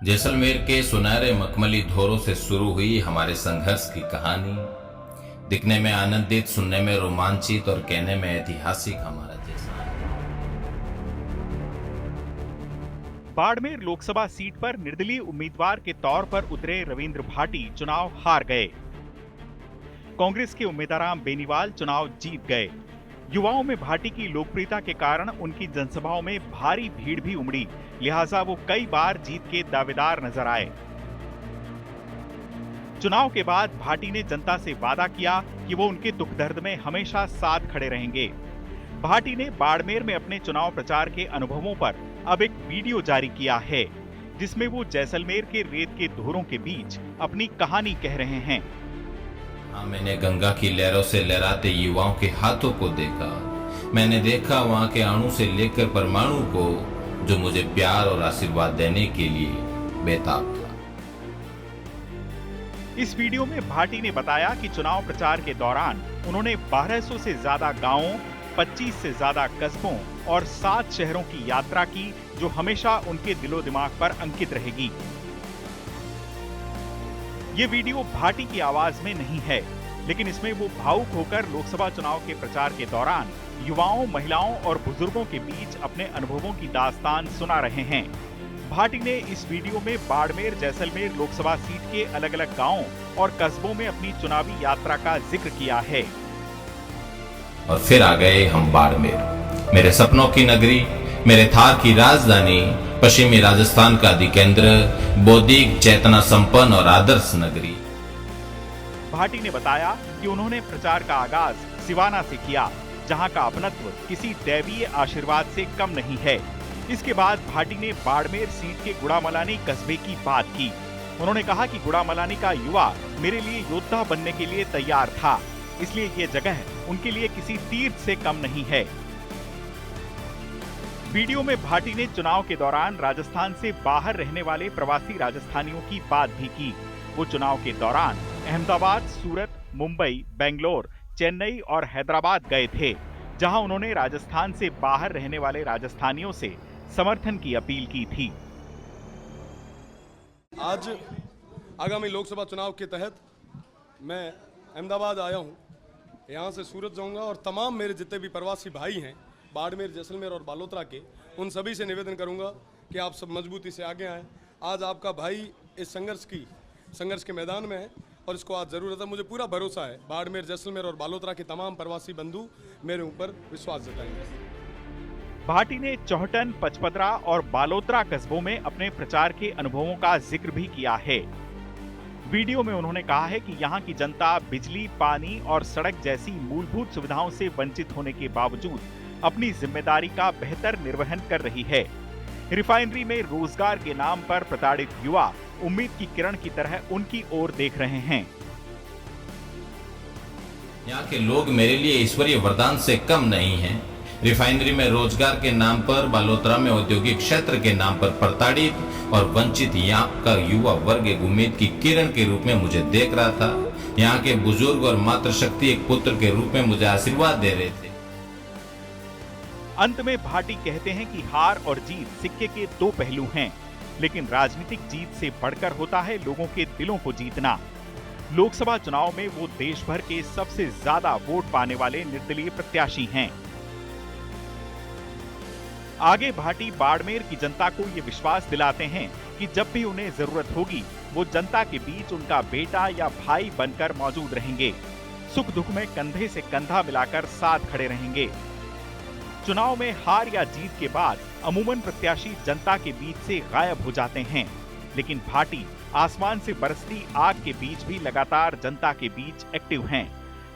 जैसलमेर के सुनहरे मखमली धोरों से शुरू हुई हमारे संघर्ष की कहानी, दिखने में आनंदित, सुनने में रोमांचित और कहने में ऐतिहासिक हमारा जैसा। बाड़मेर लोकसभा सीट पर निर्दलीय उम्मीदवार के तौर पर उतरे रविंद्र भाटी चुनाव हार गए। कांग्रेस के उम्मीदवार बेनीवाल चुनाव जीत गए। युवाओं में भाटी की लोकप्रियता के कारण उनकी जनसभाओं में भारी भीड़ भी उमड़ी, लिहाजा वो कई बार जीत के दावेदार नजर आए। चुनाव के बाद भाटी ने जनता से वादा किया कि वो उनके दुख दर्द में हमेशा साथ खड़े रहेंगे। भाटी ने बाड़मेर में अपने चुनाव प्रचार के अनुभवों पर अब एक वीडियो जारी किया है, जिसमें वो जैसलमेर के रेत के धोरों के बीच अपनी कहानी कह रहे हैं। हाँ, मैंने गंगा की लहरों से लहराते युवाओं के हाथों को देखा। मैंने देखा वहां के अणु से लेकर परमाणु को, जो मुझे प्यार और आशीर्वाद देने के लिए बेताब था। इस वीडियो में भाटी ने बताया कि चुनाव प्रचार के दौरान उन्होंने 1200 से ज्यादा गांवों, 25 से ज्यादा कस्बों और 7 शहरों की यात्रा की, जो हमेशा उनके दिलो दिमाग पर अंकित रहेगी। ये वीडियो भाटी की आवाज में नहीं है, लेकिन इसमें वो भावुक होकर लोकसभा चुनाव के प्रचार के दौरान युवाओं, महिलाओं और बुजुर्गों के बीच अपने अनुभवों की दास्तान सुना रहे हैं। भाटी ने इस वीडियो में बाड़मेर, जैसलमेर लोकसभा सीट के अलग अलग गांवों और कस्बों में अपनी चुनावी यात्रा का जिक्र किया है। और फिर आ गए हम बाड़मेर, मेरे सपनों की नगरी, मेरे थार की राजधानी, पश्चिमी राजस्थान का अधिकेंद्र, बौद्धिक, चेतना संपन्न और आदर्श नगरी। भाटी ने बताया कि उन्होंने प्रचार का आगाज सिवाना से किया, जहां का अपनत्व किसी दैवीय आशीर्वाद से कम नहीं है। इसके बाद भाटी ने बाड़मेर सीट के गुड़ामलानी कस्बे की बात की। उन्होंने कहा कि गुड़ामलानी का युवा मेरे लिए योद्धा बनने के लिए तैयार था, इसलिए ये जगह उनके लिए किसी तीर्थ से कम नहीं है। वीडियो में भाटी ने चुनाव के दौरान राजस्थान से बाहर रहने वाले प्रवासी राजस्थानियों की बात भी की। वो चुनाव के दौरान अहमदाबाद, सूरत, मुंबई, बेंगलोर, चेन्नई और हैदराबाद गए थे, जहां उन्होंने राजस्थान से बाहर रहने वाले राजस्थानियों से समर्थन की अपील की थी। आज आगामी लोकसभा चुनाव के तहत मैं अहमदाबाद आया हूं। यहां से सूरत जाऊंगा और तमाम मेरे जितने भी प्रवासी भाई हैं बाड़मेर, जैसलमेर और बालोतरा के, उन सभी से निवेदन करूंगा कि आप सब मजबूती से आगे आएँ। आज आपका भाई इस संघर्ष के मैदान में है और इसको आज ज़रूरत है। मुझे पूरा भरोसा है बाड़मेर, जैसलमेर और बालोतरा के तमाम प्रवासी बंधु मेरे ऊपर विश्वास जताएंगे। भाटी ने चौहटन, पचपदरा और बालोतरा कस्बों में अपने प्रचार के अनुभवों का जिक्र भी किया है। वीडियो में उन्होंने कहा है कि यहाँ की जनता बिजली, पानी और सड़क जैसी मूलभूत सुविधाओं से वंचित होने के बावजूद अपनी जिम्मेदारी का बेहतर निर्वहन कर रही है। रिफाइनरी में रोजगार के नाम पर प्रताड़ित युवा उम्मीद की किरण की तरह उनकी ओर देख रहे हैं। यहाँ के लोग मेरे लिए ईश्वरीय वरदान से कम नहीं हैं। रिफाइनरी में रोजगार के नाम पर, बालोतरा में औद्योगिक क्षेत्र के नाम पर प्रताड़ित और वंचित यहाँ का युवा वर्ग एक उम्मीद की किरण के रूप में मुझे देख रहा था। यहाँ के बुजुर्ग और मातृशक्ति एक पुत्र के रूप में मुझे आशीर्वाद दे रहे थे। अंत में भाटी कहते हैं कि हार और जीत सिक्के के दो पहलू हैं, लेकिन राजनीतिक जीत से बढ़कर होता है लोगों के दिलों को जीतना। लोकसभा चुनाव में वो देश भर के सबसे ज्यादा वोट पाने वाले निर्दलीय प्रत्याशी हैं। आगे भाटी बाड़मेर की जनता को ये विश्वास दिलाते हैं कि जब भी उन्हें जरूरत होगी, वो जनता के बीच उनका बेटा या भाई बनकर मौजूद रहेंगे। सुख दुख में कंधे से कंधा मिलाकर साथ खड़े रहेंगे। चुनाव में हार या जीत के बाद अमूमन प्रत्याशी जनता के बीच से गायब हो जाते हैं, लेकिन भाटी आसमान से बरसती आग के बीच भी लगातार जनता के बीच एक्टिव हैं।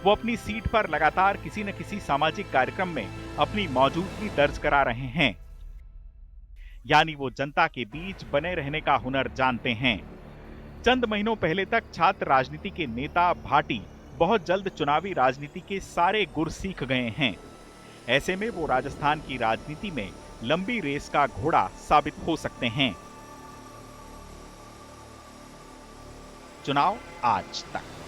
वो अपनी सीट पर लगातार किसी न किसी सामाजिक कार्यक्रम में अपनी मौजूदगी दर्ज करा रहे हैं। यानी वो जनता के बीच बने रहने का हुनर जानते हैं। चंद महीनों पहले तक छात्र राजनीति के नेता भाटी बहुत जल्द चुनावी राजनीति के सारे गुर सीख गए हैं। ऐसे में वो राजस्थान की राजनीति में लंबी रेस का घोड़ा साबित हो सकते हैं। चुनाव आज तक।